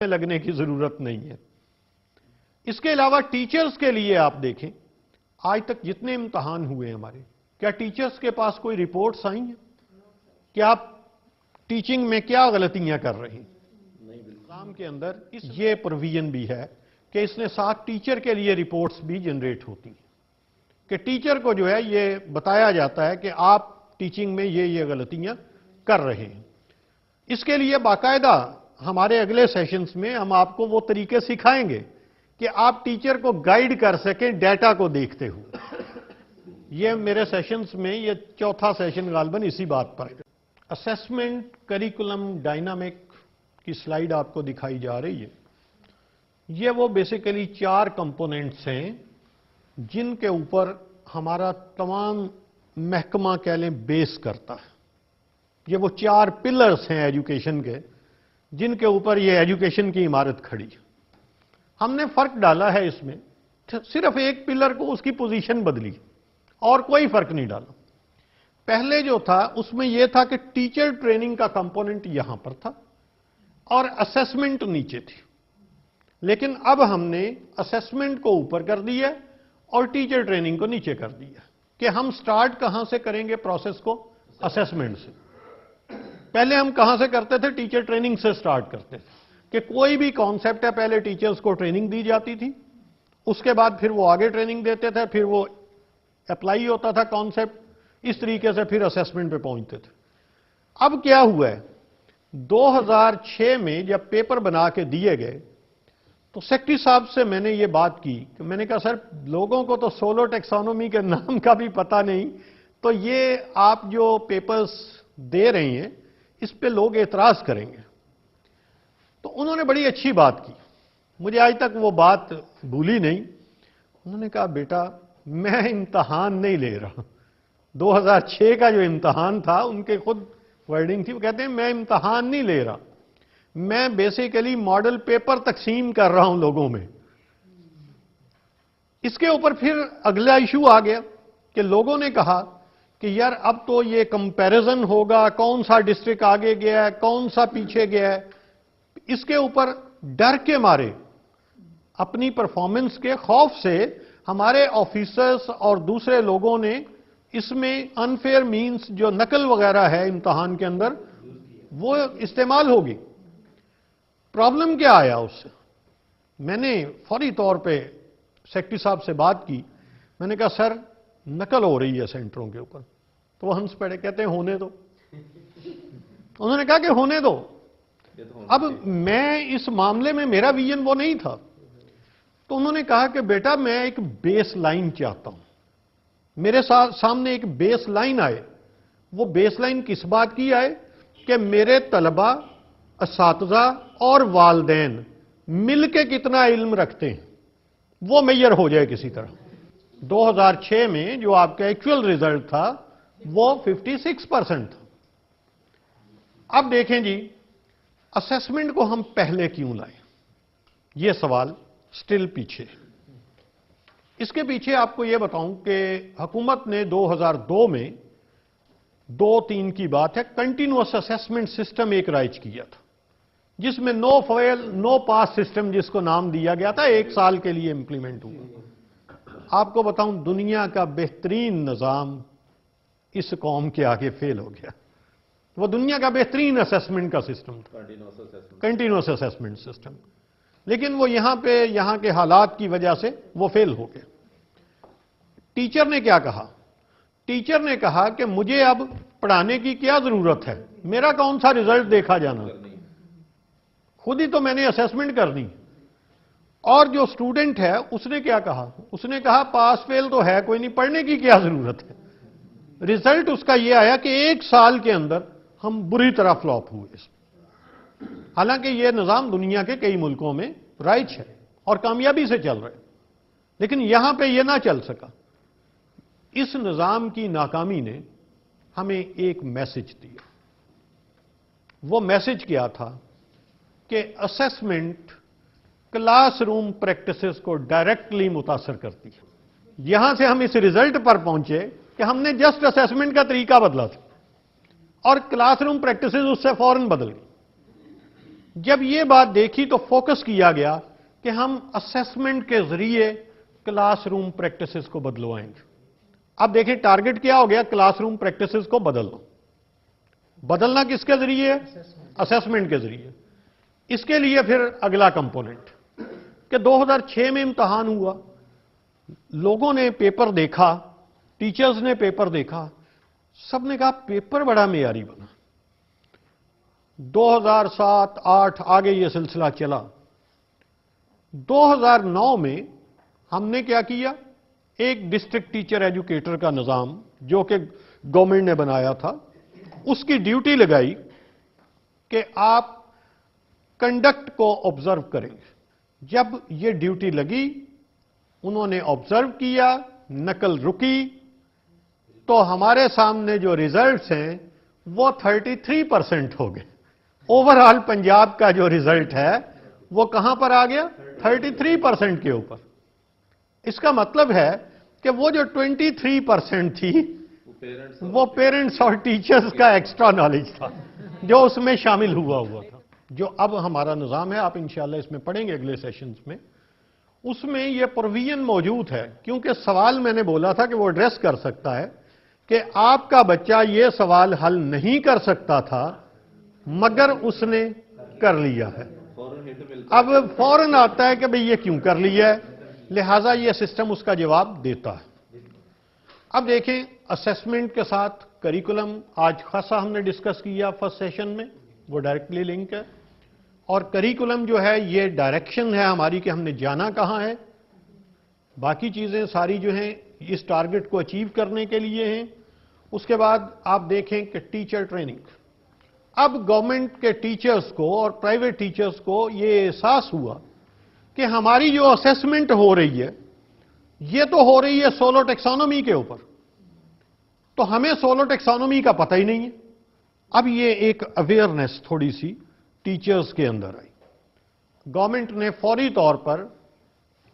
میں لگنے کی ضرورت نہیں ہے۔ اس کے علاوہ ٹیچرز کے لیے آپ دیکھیں، آج تک جتنے امتحان ہوئے ہمارے، کیا ٹیچرز کے پاس کوئی رپورٹس آئی ہیں کہ آپ ٹیچنگ میں کیا غلطیاں کر رہے ہیں؟ نظام کے اندر یہ پروویژن بھی ہے کہ اس نے ساتھ ٹیچر کے لیے رپورٹس بھی جنریٹ ہوتی ہیں کہ ٹیچر کو جو ہے یہ بتایا جاتا ہے کہ آپ ٹیچنگ میں یہ غلطیاں کر رہے ہیں۔ اس کے لیے باقاعدہ ہمارے اگلے سیشنز میں ہم آپ کو وہ طریقے سکھائیں گے کہ آپ ٹیچر کو گائیڈ کر سکیں ڈیٹا کو دیکھتے ہوئے۔ یہ میرے سیشنز میں یہ چوتھا سیشن غالباً اسی بات پر ہے۔ اسیسمنٹ کریکولم ڈائنامک کی سلائیڈ آپ کو دکھائی جا رہی ہے۔ یہ وہ بیسیکلی 4 کمپوننٹس ہیں جن کے اوپر ہمارا تمام محکمہ کہہ لیں بیس کرتا ہے۔ یہ وہ 4 پلرز ہیں ایجوکیشن کے جن کے اوپر یہ ایجوکیشن کی عمارت کھڑی ہے۔ ہم نے فرق ڈالا ہے اس میں، صرف ایک پلر کو اس کی پوزیشن بدلی اور کوئی فرق نہیں ڈالا۔ پہلے جو تھا اس میں یہ تھا کہ ٹیچر ٹریننگ کا کمپوننٹ یہاں پر تھا اور اسیسمنٹ نیچے تھی، لیکن اب ہم نے اسیسمنٹ کو اوپر کر دیا اور ٹیچر ٹریننگ کو نیچے کر دیا کہ ہم سٹارٹ کہاں سے کریں گے پروسیس کو؟ اسیسمنٹ سے۔ پہلے ہم کہاں سے کرتے تھے؟ ٹیچر ٹریننگ سے سٹارٹ کرتے تھے کہ کوئی بھی کانسیپٹ ہے پہلے ٹیچرز کو ٹریننگ دی جاتی تھی، اس کے بعد پھر وہ آگے ٹریننگ دیتے تھے، پھر وہ اپلائی ہوتا تھا کانسیپٹ، اس طریقے سے پھر اسیسمنٹ پہ پہنچتے تھے۔ اب کیا ہوا ہے، 2006 میں جب پیپر بنا کے دیے گئے تو سیکٹری صاحب سے میں نے یہ بات کی کہ میں نے کہا سر لوگوں کو تو سولو ٹیکسانومی کے نام کا بھی پتہ نہیں، تو یہ آپ جو پیپرز دے رہے ہیں اس پہ لوگ اعتراض کریں گے۔ تو انہوں نے بڑی اچھی بات کی، مجھے آج تک وہ بات بھولی نہیں۔ انہوں نے کہا بیٹا میں امتحان نہیں لے رہا۔ 2006 کا جو امتحان تھا ان کے خود ورڈنگ تھی، وہ کہتے ہیں میں امتحان نہیں لے رہا، میں بیسیکلی ماڈل پیپر تقسیم کر رہا ہوں لوگوں میں۔ اس کے اوپر پھر اگلا ایشو آ گیا کہ لوگوں نے کہا کہ یار اب تو یہ کمپیریزن ہوگا، کون سا ڈسٹرکٹ آگے گیا ہے، کون سا پیچھے گیا ہے۔ اس کے اوپر ڈر کے مارے، اپنی پرفارمنس کے خوف سے ہمارے آفیسرز اور دوسرے لوگوں نے اس میں انفیئر مینز جو نقل وغیرہ ہے امتحان کے اندر وہ استعمال ہوگی۔ پرابلم کیا آیا اس سے؟ میں نے فوری طور پہ سیکٹری صاحب سے بات کی، میں نے کہا سر نقل ہو رہی ہے سینٹروں کے اوپر، تو وہ ہنس پڑے، کہتے ہیں ہونے دو۔ انہوں نے کہا کہ ہونے دو۔ اب میں اس معاملے میں میرا ویژن وہ نہیں تھا، تو انہوں نے کہا کہ بیٹا میں ایک بیس لائن چاہتا ہوں، میرے سامنے ایک بیس لائن آئے۔ وہ بیس لائن کس بات کی آئے کہ میرے طلبہ، اساتذہ اور والدین مل کے کتنا علم رکھتے ہیں وہ میئر ہو جائے کسی طرح۔ 2006 میں جو آپ کا ایکچوئل ریزلٹ تھا وہ 56% تھا۔ اب دیکھیں جی اسیسمنٹ کو ہم پہلے کیوں لائیں؟ یہ سوال سٹل پیچھے۔ اس کے پیچھے آپ کو یہ بتاؤں کہ حکومت نے 2002 میں 2-3 کی بات ہے کنٹینیوس اسیسمنٹ سسٹم ایک رائج کیا تھا، جس میں نو فیل نو پاس سسٹم جس کو نام دیا گیا تھا، 1 سال کے لیے امپلیمنٹ ہوا۔ آپ کو بتاؤں دنیا کا بہترین نظام اس قوم کے آگے فیل ہو گیا۔ وہ دنیا کا بہترین اسیسمنٹ کا سسٹم تھا، کنٹینیوس اسیسمنٹ سسٹم، لیکن وہ یہاں کے حالات کی وجہ سے وہ فیل ہو گیا۔ ٹیچر نے کیا کہا؟ ٹیچر نے کہا کہ مجھے اب پڑھانے کی کیا ضرورت ہے، میرا کون سا ریزلٹ دیکھا جانا، خود ہی تو میں نے اسیسمنٹ کر دی۔ اور جو سٹوڈنٹ ہے اس نے کیا کہا؟ اس نے کہا پاس فیل تو ہے کوئی نہیں، پڑھنے کی کیا ضرورت ہے۔ ریزلٹ اس کا یہ آیا کہ 1 سال کے اندر ہم بری طرح فلاپ ہوئے۔ حالانکہ یہ نظام دنیا کے کئی ملکوں میں رائج ہے اور کامیابی سے چل رہا ہے، لیکن یہاں پہ یہ نہ چل سکا۔ اس نظام کی ناکامی نے ہمیں ایک میسج دیا۔ وہ میسج کیا تھا کہ اسیسمنٹ کلاس روم پریکٹسز کو ڈائریکٹلی متاثر کرتی ہے۔ یہاں سے ہم اس ریزلٹ پر پہنچے کہ ہم نے جسٹ اسیسمنٹ کا طریقہ بدلا تھا اور کلاس روم پریکٹسز اس سے فوراً بدل گئی۔ جب یہ بات دیکھی تو فوکس کیا گیا کہ ہم اسیسمنٹ کے ذریعے کلاس روم پریکٹسز کو بدلوائیں گے. اب دیکھیں ٹارگٹ کیا ہو گیا, کلاس روم پریکٹسز کو بدلنا. بدلنا کس کے ذریعے؟ اسیسمنٹ کے ذریعے. اس کے لیے پھر اگلا کمپوننٹ کہ 2006 میں امتحان ہوا, لوگوں نے پیپر دیکھا, ٹیچرز نے پیپر دیکھا, سب نے کہا پیپر بڑا معیاری بنا. 2007 8 آگے یہ سلسلہ چلا. 2009 میں ہم نے کیا کیا, ایک ڈسٹرکٹ ٹیچر ایجوکیٹر کا نظام جو کہ گورنمنٹ نے بنایا تھا, اس کی ڈیوٹی لگائی کہ آپ کنڈکٹ کو آبزرو کریں گے. جب یہ ڈیوٹی لگی, انہوں نے آبزرو کیا, نقل رکی, تو ہمارے سامنے جو ریزلٹس ہیں وہ 33% ہو گئے. اوور آل پنجاب کا جو ریزلٹ ہے وہ کہاں پر آ گیا؟ 33% کے اوپر. اس کا مطلب ہے کہ وہ جو 23% تھی وہ پیرنٹس اور ٹیچرز کا ایکسٹرا نالج تھا جو اس میں شامل ہوا تھا. جو اب ہمارا نظام ہے, آپ انشاءاللہ اس میں پڑھیں گے اگلے سیشنز میں, اس میں یہ پروویژن موجود ہے. کیونکہ سوال میں نے بولا تھا کہ وہ ایڈریس کر سکتا ہے کہ آپ کا بچہ یہ سوال حل نہیں کر سکتا تھا مگر اس نے کر لیا ہے. اب فوراً آتا ہے کہ بھئی یہ کیوں کر لیا ہے, لہٰذا یہ سسٹم اس کا جواب دیتا ہے. اب دیکھیں اسیسمنٹ کے ساتھ کریکولم آج خاصا ہم نے ڈسکس کیا فرسٹ سیشن میں, وہ ڈائریکٹلی لنک ہے. اور کریکولم جو ہے یہ ڈائریکشن ہے ہماری کہ ہم نے جانا کہاں ہے. باقی چیزیں ساری جو ہیں اس ٹارگٹ کو اچیو کرنے کے لیے ہیں. اس کے بعد آپ دیکھیں کہ ٹیچر ٹریننگ. اب گورنمنٹ کے ٹیچرز کو اور پرائیویٹ ٹیچرز کو یہ احساس ہوا کہ ہماری جو اسیسمنٹ ہو رہی ہے یہ تو ہو رہی ہے سولو ٹیکسانومی کے اوپر, تو ہمیں سولو ٹیکسانومی کا پتہ ہی نہیں ہے. اب یہ ایک اویئرنیس تھوڑی سی ٹیچرز کے اندر آئی. گورنمنٹ نے فوری طور پر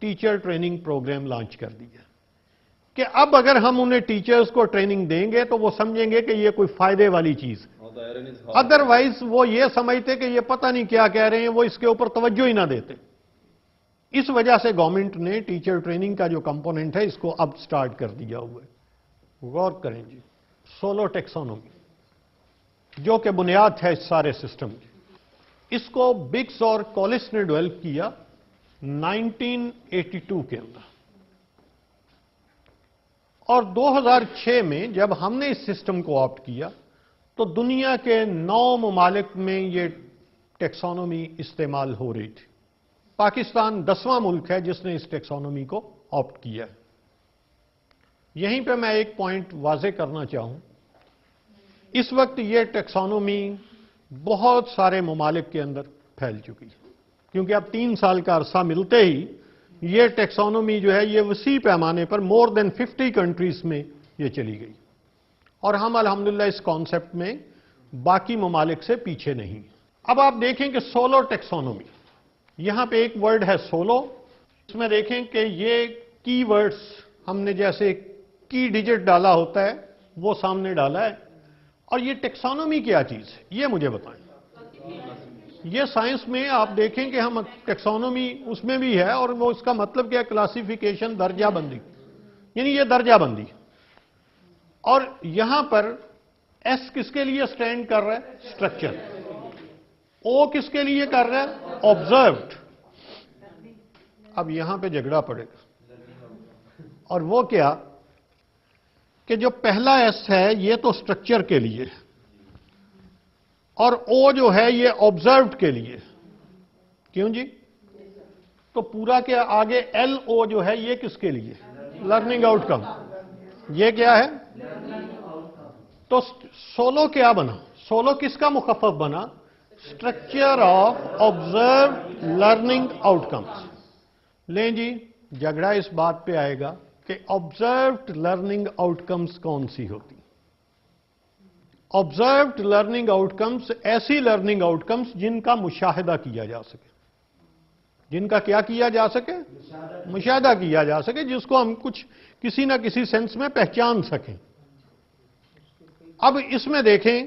ٹیچر ٹریننگ پروگرام لانچ کر دیا کہ اب اگر ہم انہیں ٹیچرز کو ٹریننگ دیں گے تو وہ سمجھیں گے کہ یہ کوئی فائدے والی چیز ہے. ادروائز وہ یہ سمجھتے کہ یہ پتہ نہیں کیا کہہ رہے ہیں, وہ اس کے اوپر توجہ ہی نہ دیتے. اس وجہ سے گورنمنٹ نے ٹیچر ٹریننگ کا جو کمپوننٹ ہے اس کو اب سٹارٹ کر دیا ہوا ہے. غور کریں جی, سولو ٹیکسانومی جو کہ بنیاد ہے اس سارے سسٹم کی, اس کو بگز اور کالس نے ڈیولپ کیا 1982 کے اندر. اور 2006 میں جب ہم نے اس سسٹم کو آپٹ کیا تو دنیا کے 9 ممالک میں یہ ٹیکسانومی استعمال ہو رہی تھی. پاکستان 10واں ملک ہے جس نے اس ٹیکسانومی کو آپٹ کیا ہے. یہیں پہ میں ایک پوائنٹ واضح کرنا چاہوں, اس وقت یہ ٹیکسانومی بہت سارے ممالک کے اندر پھیل چکی ہے, کیونکہ اب 3 سال کا عرصہ ملتے ہی یہ ٹیکسانومی جو ہے یہ وسیع پیمانے پر مور دین 50 کنٹریز میں یہ چلی گئی. اور ہم الحمدللہ اس کانسیپٹ میں باقی ممالک سے پیچھے نہیں. اب آپ دیکھیں کہ سولو ٹیکسانومی, یہاں پہ ایک ورڈ ہے سولو. اس میں دیکھیں کہ یہ کی ورڈز ہم نے جیسے کی ڈیجٹ ڈالا ہوتا ہے وہ سامنے ڈالا ہے. اور یہ ٹیکسانومی کیا چیز ہے یہ مجھے بتائیں. یہ سائنس میں آپ دیکھیں کہ ہم ٹیکسانومی اس میں بھی ہے, اور وہ اس کا مطلب کیا, کلاسیفیکیشن, درجہ بندی, یعنی یہ درجہ بندی. اور یہاں پر ایس کس کے لیے سٹینڈ کر رہا ہے؟ اسٹرکچر. او کس کے لیے کر رہا ہے؟ آبزروڈ. اب یہاں پہ جھگڑا پڑے گا, اور وہ کیا کہ جو پہلا ایس ہے یہ تو اسٹرکچر کے لیے ہے, اور او جو ہے یہ آبزروڈ کے لیے. کیوں جی؟ تو پورا کیا آگے ایل او جو ہے یہ کس کے لیے؟ لرننگ آؤٹ کم. یہ کیا ہے؟ تو سولو کیا بنا؟ سولو کس کا مخفف بنا؟ Structure of observed learning outcomes. لیں جی, جھگڑا اس بات پہ آئے گا کہ آبزروڈ لرننگ آؤٹ کمس کون سی ہوتی؟ آبزروڈ لرننگ آؤٹ کمس ایسی لرننگ آؤٹ کمس جن کا مشاہدہ کیا جا سکے. جن کا کیا کیا جا سکے؟ مشاہدہ کیا جا سکے, جس کو ہم کچھ کسی نہ کسی سینس میں پہچان سکیں. اب اس میں دیکھیں